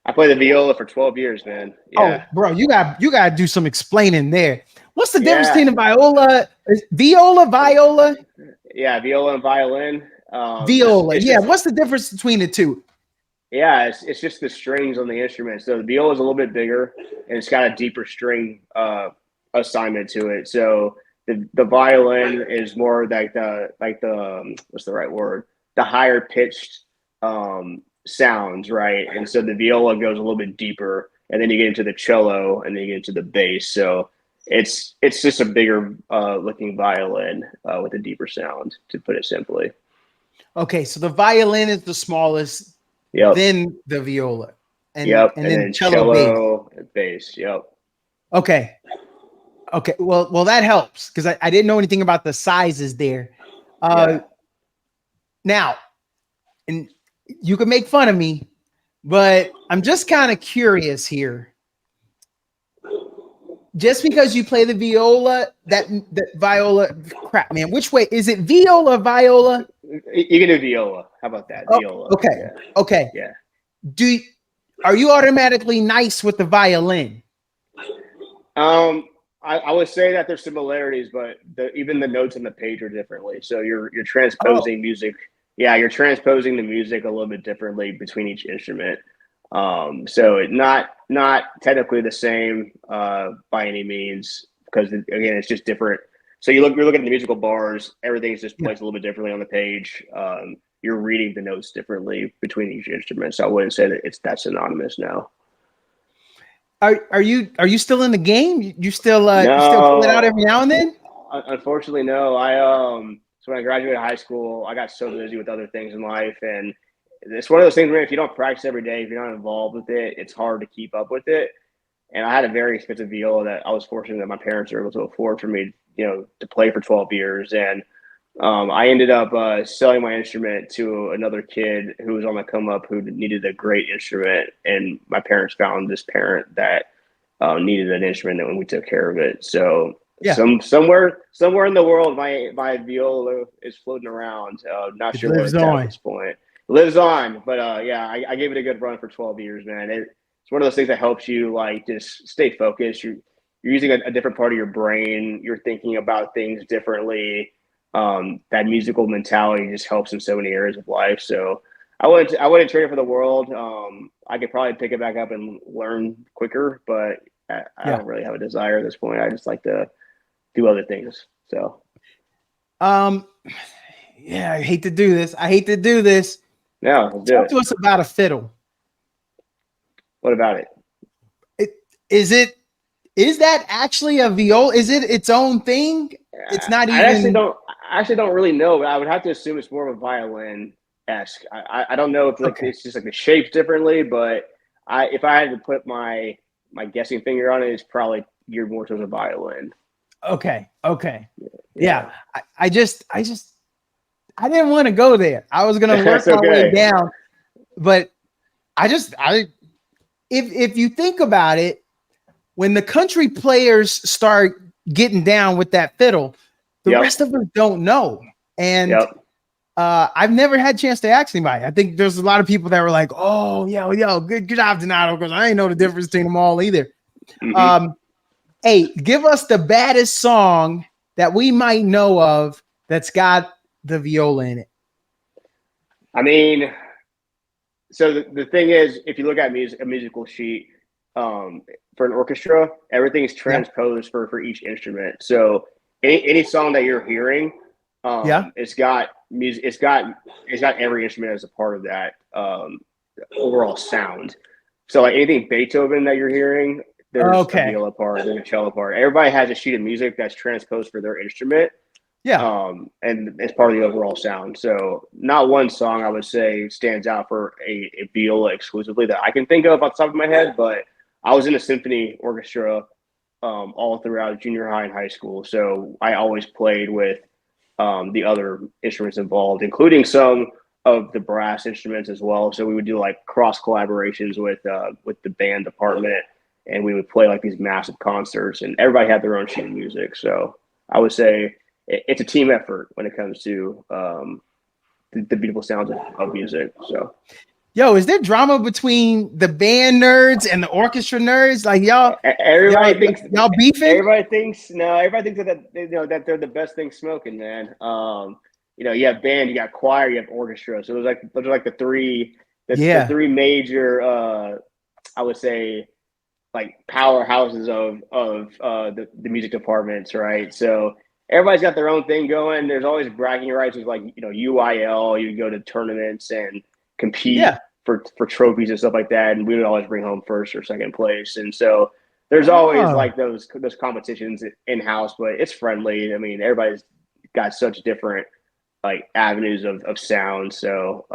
I played the viola for 12 years, man. Yeah. Oh, bro, you got to do some explaining there. What's the difference between a viola? Viola? Yeah, viola and violin. Viola. What's the difference between the two? Yeah, it's just the strings on the instrument. So the viola is a little bit bigger and it's got a deeper string assignment to it. So the violin is more like the what's the right word? The higher pitched sounds, right? And so the viola goes a little bit deeper, and then you get into the cello, and then you get into the bass. So it's just a bigger looking violin with a deeper sound, to put it simply. Okay, so the violin is the smallest. Yep. Then the viola. And then cello and bass. Yep. Okay. Well, that helps because I didn't know anything about the sizes there. Now, and you can make fun of me, but I'm just kind of curious here. Just because you play the viola, that viola, crap, man. Which way is it? Viola, viola? You can do viola. How about that? Viola. Okay. Yeah. Okay. Yeah. Are you automatically nice with the violin? I would say that there's similarities, but even the notes on the page are differently. So you're transposing music. Yeah, you're transposing the music a little bit differently between each instrument. So not technically the same by any means, because again, it's just different. So you're looking at the musical bars, everything's just placed a little bit differently on the page. You're reading the notes differently between each instrument. So I wouldn't say that that's synonymous now. Are you still in the game? You still you still pull it out every now and then? Unfortunately, no. So when I graduated high school, I got so busy with other things in life, and it's one of those things where if you don't practice every day, if you're not involved with it, it's hard to keep up with it. and I had a very expensive viola that I was fortunate that my parents were able to afford for me, to play for 12 years. And I ended up selling my instrument to another kid who was on the come up who needed a great instrument, and my parents found this parent that needed an instrument, and we took care of it. So Yeah. Somewhere in the world, my viola is floating around. Not sure where it's at this point. It lives on, but I gave it a good run for 12 years, man. It's one of those things that helps you like just stay focused. You're using a different part of your brain. You're thinking about things differently. That musical mentality just helps in so many areas of life. So I wouldn't trade it for the world. I could probably pick it back up and learn quicker, but I don't really have a desire at this point. I just like to do other things. So, I hate to do this. No, talk to us about a fiddle. What about it? Is that actually a viola? Is it its own thing? It's not even. I actually don't really know, but I would have to assume it's more of a violin-esque. I don't know if it's just like the shapes differently, but if I had to put my guessing finger on it, it's probably geared more towards a violin. Okay. Yeah. I didn't want to go there. I was gonna work my way down, but if you think about it, when the country players start getting down with that fiddle, the rest of us don't know. And I've never had a chance to ask anybody. I think there's a lot of people that were like, "Oh, yo, good job, Donato," because I ain't know the difference between them all either. Mm-hmm. Hey, give us the baddest song that we might know of that's got the viola in it. I mean, so the thing is, if you look at a musical sheet for an orchestra, everything is transposed for each instrument. So any song that you're hearing, it's got music. It's got every instrument as a part of that overall sound. So like anything Beethoven that you're hearing, there's a viola part, there's a cello part. Everybody has a sheet of music that's transposed for their instrument. Yeah. And it's part of the overall sound. So not one song I would say stands out for a viola exclusively that I can think of off the top of my head, but I was in a symphony orchestra all throughout junior high and high school. So I always played with the other instruments involved, including some of the brass instruments as well. So we would do like cross collaborations with the band department, and we would play like these massive concerts, and everybody had their own sheet of music. So I would say it's a team effort when it comes to the beautiful sounds of music. So, is there drama between the band nerds and the orchestra nerds? Like everybody thinks y'all beefing. Everybody thinks that they're the best thing smoking, man. You have band, you got choir, you have orchestra. So those are like the three major, I would say, like powerhouses of the music departments, right? So everybody's got their own thing going. There's always bragging rights with like, UIL, you go to tournaments and compete for trophies and stuff like that. And we would always bring home first or second place. And so there's always like those competitions in-house, but it's friendly. I mean, everybody's got such different like avenues of sound. So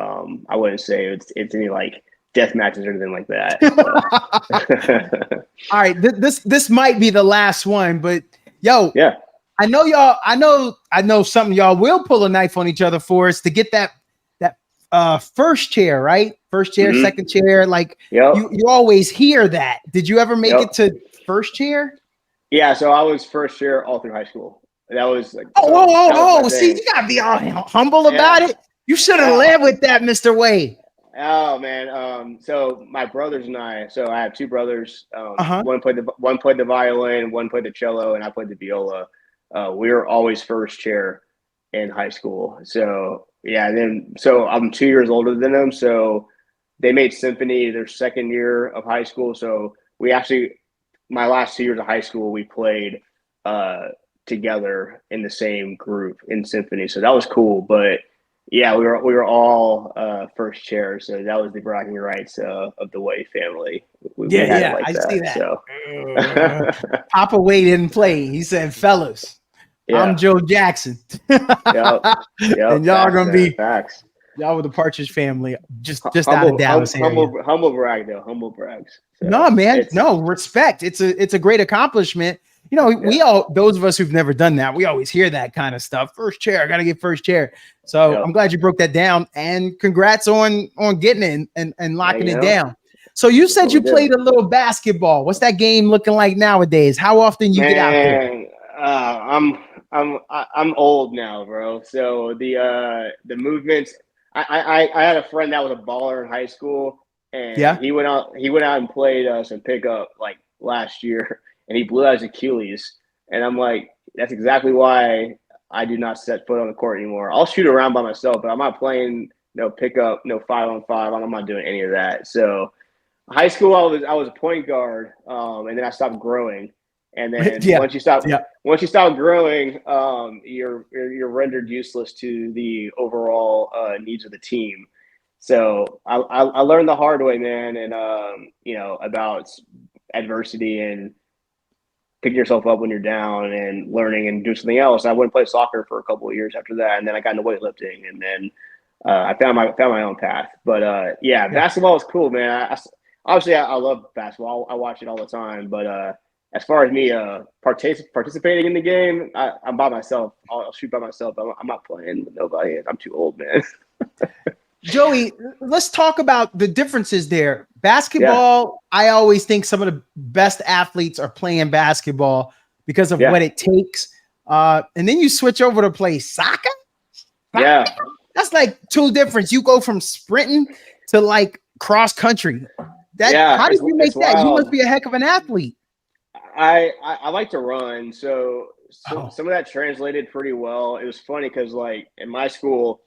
I wouldn't say it's any like death matches or anything like that. All right. This might be the last one, but I know y'all. I know something y'all will pull a knife on each other for is to get that first chair, right? First chair, second chair. Like you always hear that. Did you ever make it to first chair? Yeah, so I was first chair all through high school. That was like see, you gotta be all humble about it. You should have led with that, Mr. Wade. Oh man. So my brothers and I have two brothers. One played the violin, one played the cello, and I played the viola. We were always first chair in high school. So I'm 2 years older than them. So they made symphony their second year of high school. So my last 2 years of high school, we played together in the same group in symphony. So that was cool. But yeah, we were all first chair. So that was the bragging rights of the Way family. We had it like I see that. So. Papa Way didn't play. He said, "Fellas, I'm Joe Jackson." Yep. And y'all gonna be facts. Y'all were the Partridge Family. Just out of Dallas area. Humble brag though. Humble brags. So no, man. No, respect. It's a great accomplishment. You know, we all, those of us who've never done that, we always hear that kind of stuff. First chair, I got to get first chair. So I'm glad you broke that down, and congrats on getting it and locking it down. So you said you played a little basketball. What's that game looking like nowadays? How often you get out there? I'm old now, bro. So the movements. I had a friend that was a baller in high school, and he went out and played some pickup like last year, and he blew out his Achilles. And I'm like, that's exactly why I do not set foot on the court anymore. I'll shoot around by myself, but I'm not playing no pickup, no 5-on-5. I'm not doing any of that. So high school, I was a point guard, and then I stopped growing. And then once you stop growing, you're rendered useless to the overall needs of the team. So I learned the hard way, man, and about adversity and picking yourself up when you're down and learning and do something else. I went and played soccer for a couple of years after that, and then I got into weightlifting, and then I found my own path. But basketball is cool, man. I love basketball. I watch it all the time, but as far as me participating in the game, I'm by myself. I'll shoot by myself. I'm not playing with nobody. I'm too old, man. Joey, let's talk about the differences there. Basketball, I always think some of the best athletes are playing basketball because of what it takes. And then you switch over to play soccer? Yeah. That's like two difference. You go from sprinting to like cross country. How did you make that? Wild. You must be a heck of an athlete. I like to run, so some of that translated pretty well. It was funny because, like, in my school,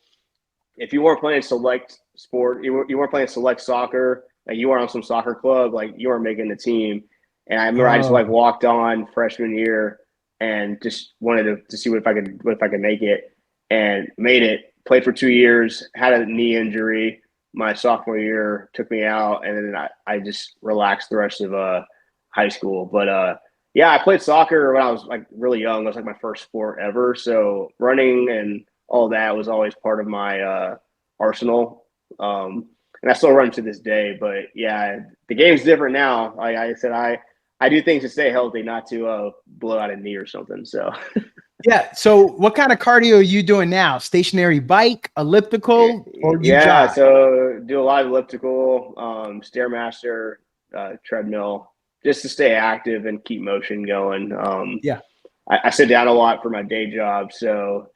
if you weren't playing select sport, you weren't playing select soccer, like you weren't on some soccer club, like you weren't making the team. And I remember I just like walked on freshman year and just wanted to see if I could make it, and made it. Played for 2 years, had a knee injury. My sophomore year took me out, and then I just relaxed the rest of high school. But I played soccer when I was like really young. It was like my first sport ever. So running and all that was always part of my arsenal. And I still run to this day. But yeah, the game's different now. Like I said, I do things to stay healthy, not to blow out a knee or something. So yeah. So what kind of cardio are you doing now? Stationary bike, elliptical, or you jog? So do a lot of elliptical, Stairmaster, treadmill, just to stay active and keep motion going. I sit down a lot for my day job, so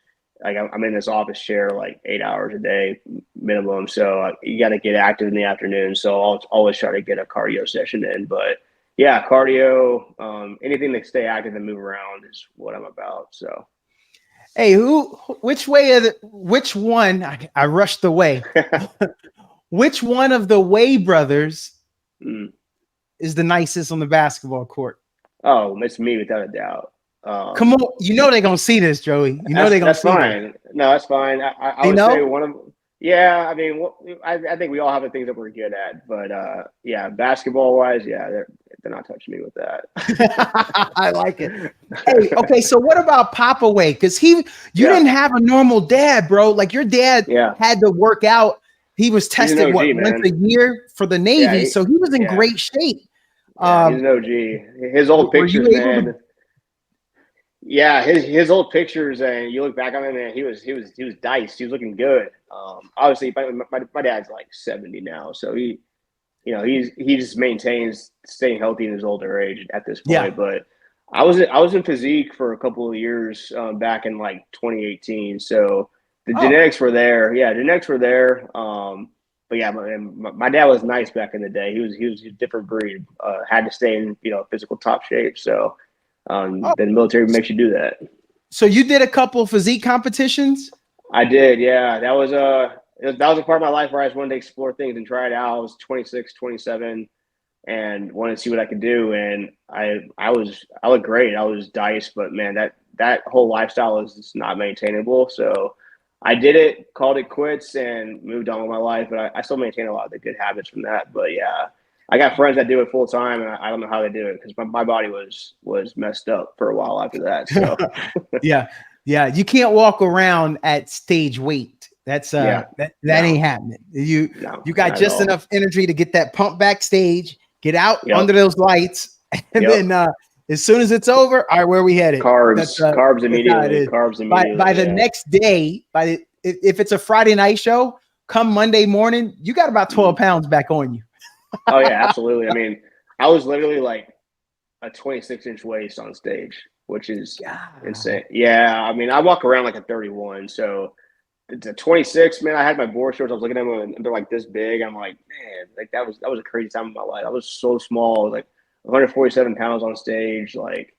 like I'm in this office chair like 8 hours a day minimum. So you got to get active in the afternoon. So I'll always try to get a cardio session in. But yeah, cardio, anything to stay active and move around is what I'm about. So. Hey, which one? I rushed away. Which one of the Way brothers is the nicest on the basketball court? Oh, it's me without a doubt. Come on, you know they're gonna see this, Joey. You know they're gonna see fine. This. No, that's fine. I would say one of them. Yeah, I mean, I think we all have the things that we're good at, but basketball wise, they're not touching me with that. I like it. Hey, okay, so what about Papa Way? Because you didn't have a normal dad, bro. Like your dad had to work out. He was tested once a year for the Navy, so he was in great shape. He's an OG. His old pictures, man. Yeah, his old pictures, and you look back on him, man, he was diced. He was looking good. Obviously, my dad's like 70 now, so he just maintains staying healthy in his older age at this point. Yeah. But I was in physique for a couple of years back in like 2018, so the genetics were there. Yeah, genetics were there. But yeah, my dad was nice back in the day. He was a different breed. Had to stay in physical top shape. So. Then the military makes you do that. So you did a couple physique competitions? I did, yeah. That was a part of my life where I just wanted to explore things and try it out. I was 26, 27, and wanted to see what I could do. And I looked great. I was diced, but man, that whole lifestyle is just not maintainable. So I did it, called it quits, and moved on with my life. But I still maintain a lot of the good habits from that. But yeah. I got friends that do it full time, and I don't know how they do it because my body was messed up for a while after that. So yeah, you can't walk around at stage weight. That ain't happening. You got just enough energy to get that pump backstage, get out under those lights, and then as soon as it's over, all right, where are we headed? Carbs immediately. By the next day, if it's a Friday night show, come Monday morning, you got about 12 pounds back on you. Oh yeah, absolutely. I mean, I was literally like a 26-inch waist on stage, which is insane. Yeah, I mean, I walk around like a 31, so it's a 26. Man, I had my board shorts. I was looking at them, and they're like this big. I'm like, man, like that was a crazy time of my life. I was so small, like 147 pounds on stage, like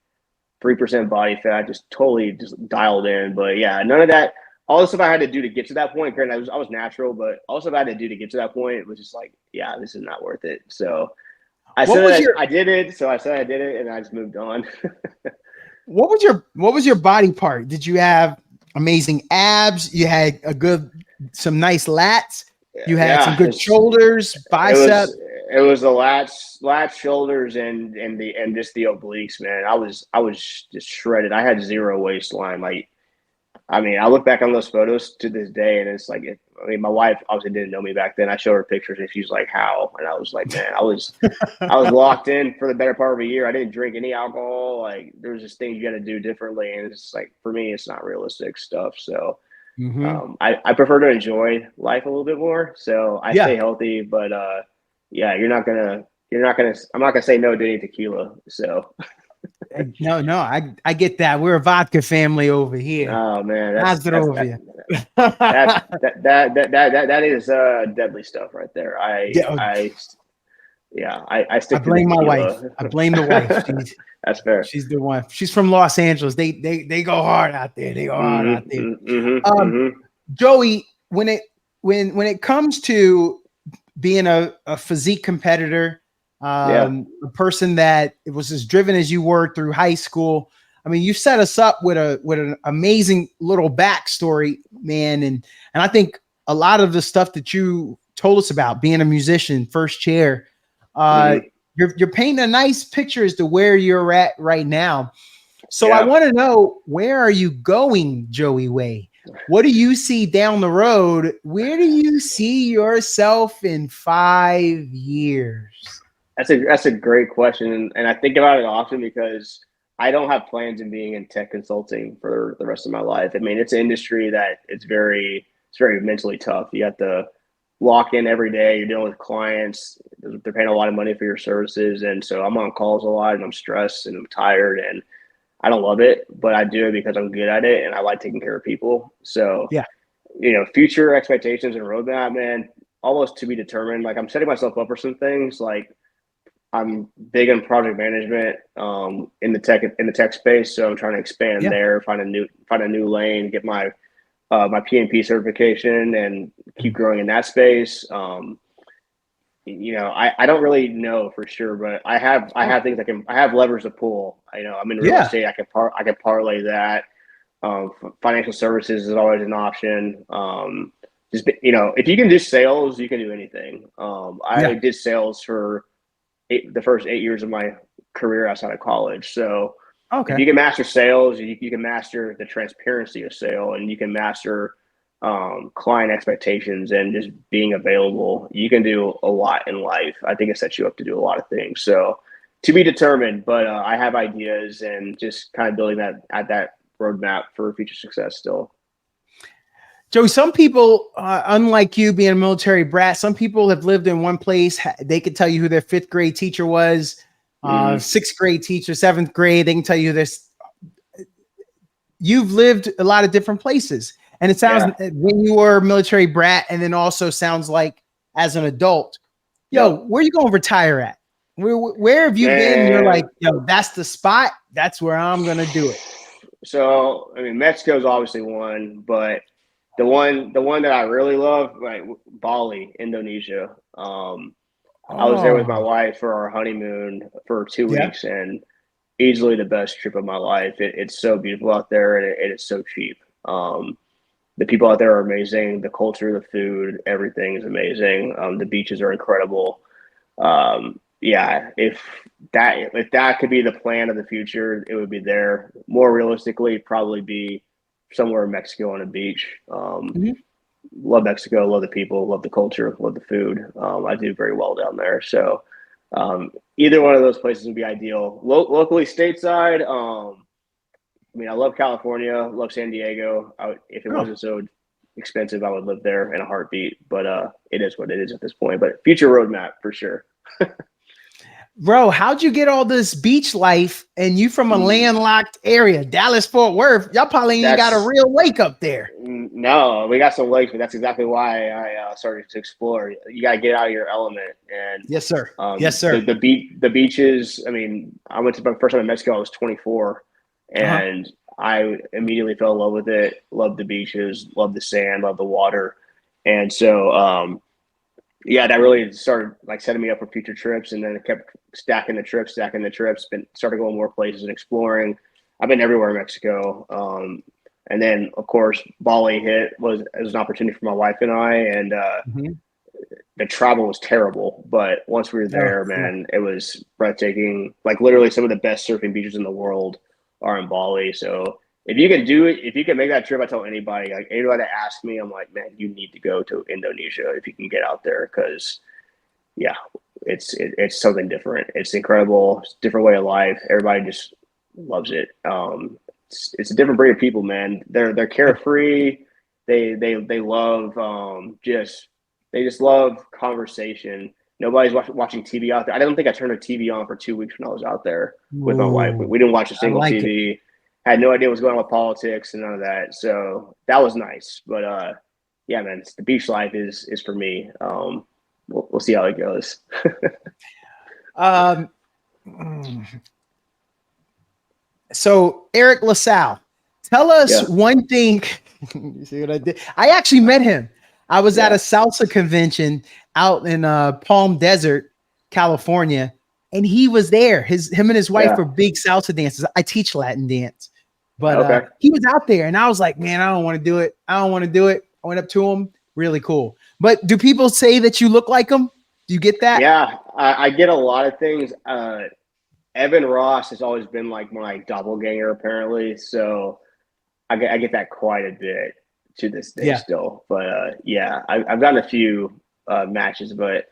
3% body fat, just totally just dialed in. But yeah, none of that. All the stuff I had to do to get to that point, granted, I was natural, but all the stuff I had to do to get to that point, it was just like, yeah, this is not worth it. So I did it. So I said I did it, and I just moved on. What was your body part? Did you have amazing abs? You had some nice lats. You had some good shoulders, biceps. It was the lats, shoulders, and just the obliques, man. I was just shredded. I had zero waistline. Like, I mean, I look back on those photos to this day, and it's like, my wife obviously didn't know me back then. I showed her pictures, and she's like, "How?" And I was like, "Man, I was locked in for the better part of a year. I didn't drink any alcohol. Like, there's just things you got to do differently, and it's like, for me, it's not realistic stuff." So, I prefer to enjoy life a little bit more. So I stay healthy, but yeah, I'm not gonna say no to any tequila. So. No, I get that. We're a vodka family over here. Oh man, that is deadly stuff right there. I stick. I blame my wife. I blame the wife. That's fair. She's the one. She's from Los Angeles. They go hard out there. They go hard out there. Joey, when it comes to being a physique competitor. A person that was as driven as you were through high school. I mean, you set us up with an amazing little backstory, man. And I think a lot of the stuff that you told us about being a musician, first chair, you're painting a nice picture as to where you're at right now. So I want to know, where are you going, Joey Way? What do you see down the road? Where do you see yourself in 5 years? That's a great question, and I think about it often because I don't have plans in being in tech consulting for the rest of my life. I mean, it's an industry that it's very mentally tough. You have to lock in every day. You're dealing with clients. They're paying a lot of money for your services, and so I'm on calls a lot, and I'm stressed, and I'm tired, and I don't love it, but I do it because I'm good at it, and I like taking care of people. So future expectations and roadmap, man, almost to be determined. Like, I'm setting myself up for some things. Like, I'm big on project management in the tech space, so I'm trying to expand there, find a new lane, get my my PMP certification, and keep growing in that space. I don't really know for sure, but I have things I have levers to pull. I'm in real estate. I can parlay that. Financial services is always an option. If you can do sales, you can do anything. I did sales for the first 8 years of my career outside of college. So if you can master sales, you can master the transparency of sale, and you can master client expectations and just being available. You can do a lot in life. I think it sets you up to do a lot of things. So to be determined, but I have ideas and just kind of building that roadmap for future success still. Joey, some people, unlike you being a military brat, some people have lived in one place. They could tell you who their 5th grade teacher was, 6th grade teacher, 7th grade. They can tell you this. You've lived a lot of different places. And it sounds when you were a military brat, and then also sounds like as an adult, where you going to retire at? Where have you been? You're like, that's the spot. That's where I'm going to do it. So, I mean, Mexico is obviously one, but the one that I really love, like Bali, Indonesia. I was there with my wife for our honeymoon for 2 weeks, and easily the best trip of my life. It's so beautiful out there, and it's so cheap. The people out there are amazing. The culture, the food, everything is amazing. The beaches are incredible. If that could be the plan of the future, it would be there. More realistically, probably be somewhere in Mexico on a beach. love Mexico, love the people, love the culture, love the food. I do very well down there. So either one of those places would be ideal. Locally, stateside, I mean, I love California, love San Diego. If it wasn't so expensive, I would live there in a heartbeat. But it is what it is at this point. But future roadmap for sure. Bro, how'd you get all this beach life and you from a landlocked area, Dallas, Fort Worth? Y'all probably ain't got a real lake up there. No, we got some lakes, but that's exactly why I started to explore. You got to get out of your element. And yes, sir. Yes, sir. The beaches. I mean, I went to my first time in Mexico. I was 24, and I immediately fell in love with it. Loved the beaches, loved the sand, loved the water, and so yeah, that really started like setting me up for future trips, and then it kept stacking the trips, started going more places and exploring. I've been everywhere in Mexico. And then of course Bali was an opportunity for my wife and I, and the travel was terrible, but once we were there, man, it was breathtaking. Like literally some of the best surfing beaches in the world are in Bali. So if you can do it, if you can make that trip, I tell anybody, like anybody that asks me, I'm like, man, you need to go to Indonesia if you can get out there. Cause yeah, it's something different. It's incredible. It's a different way of life. Everybody just loves it. It's a different breed of people, man. They're carefree. They love, they just love conversation. Nobody's watching TV out there. I don't think I turned a TV on for 2 weeks when I was out there with my wife. We didn't watch a single TV. Had no idea what was going on with politics and none of that. So that was nice. But yeah, man, the beach life is for me. We'll see how it goes. So Eric LaSalle, tell us one thing. You see what I did? I actually met him. I was at a salsa convention out in Palm Desert, California, and he was there. Him and his wife were big salsa dancers. I teach Latin dance, but he was out there, and I was like, man, I don't want to do it. I went up to him, really cool. But do people say that you look like him? Do you get that? Yeah, I get a lot of things. Evan Ross has always been like my doppelganger, apparently. So I get that quite a bit to this day still. But yeah, I've gotten a few matches, but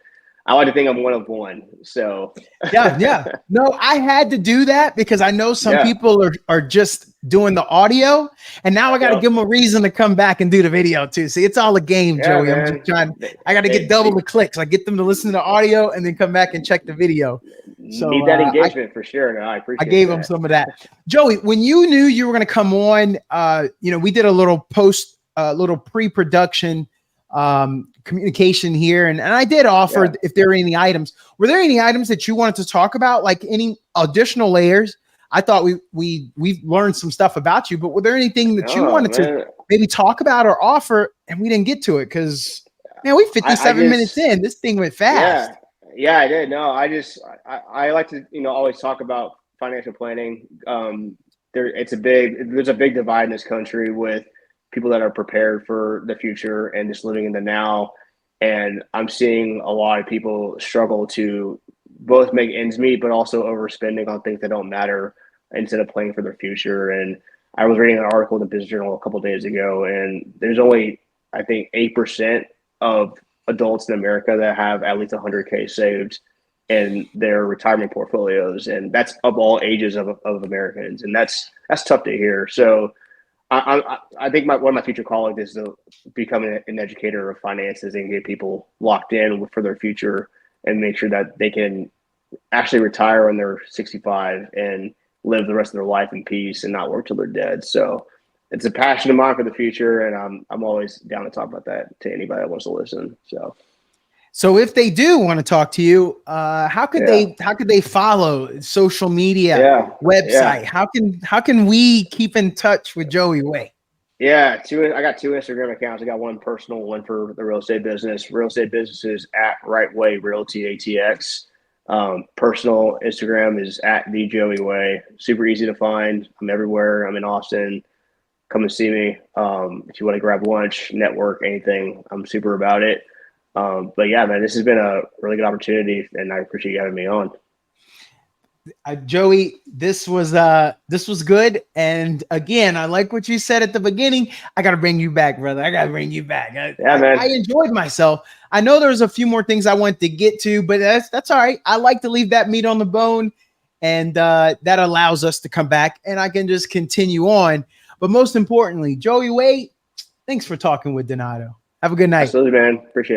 I like to think I'm one of one. So yeah. No, I had to do that because I know some people are just doing the audio, and now I got to give them a reason to come back and do the video too. See, it's all a game, Joey. Man. I'm just trying. I got to get double the clicks. I get them to listen to the audio and then come back and check the video. So need that engagement for sure. No, I appreciate. I gave them some of that. Joey, when you knew you were going to come on, we did a little pre-production communication here, and I did offer if there were any items. Were there any items that you wanted to talk about, like any additional layers? I thought we've learned some stuff about you, but were there anything that you wanted to maybe talk about or offer, and we didn't get to it because man, we 57 minutes in. This thing went fast. Yeah, I did. No, I like to always talk about financial planning. There's a big divide in this country with people that are prepared for the future and just living in the now. And I'm seeing a lot of people struggle to both make ends meet, but also overspending on things that don't matter instead of planning for their future. And I was reading an article in the Business Journal a couple of days ago, and there's only, I think, 8% of adults in America that have at least 100K saved in their retirement portfolios. And that's of all ages of Americans. And that's tough to hear. So I think one of my future callings is to become an educator of finances and get people locked in for their future and make sure that they can actually retire when they're 65 and live the rest of their life in peace and not work till they're dead. So it's a passion of mine for the future, and I'm always down to talk about that to anybody that wants to listen. So if they do want to talk to you, how could they follow social media, website? How can we keep in touch with Joey Way? Yeah, I got 2 Instagram accounts. I got one personal, one for the real estate business. Real estate business is at Right Way Realty ATX. Personal Instagram is at the Joey Way. Super easy to find. I'm everywhere. I'm in Austin. Come and see me. If you want to grab lunch, network, anything, I'm super about it. But yeah, man, this has been a really good opportunity, and I appreciate you having me on. Joey, this was good. And again, I like what you said at the beginning. I got to bring you back, brother. I got to bring you back. Man. I enjoyed myself. I know there's a few more things I want to get to, but that's all right. I like to leave that meat on the bone, and that allows us to come back and I can just continue on. But most importantly, Joey Wade, thanks for talking with Donato. Have a good night. Absolutely, man. Appreciate it.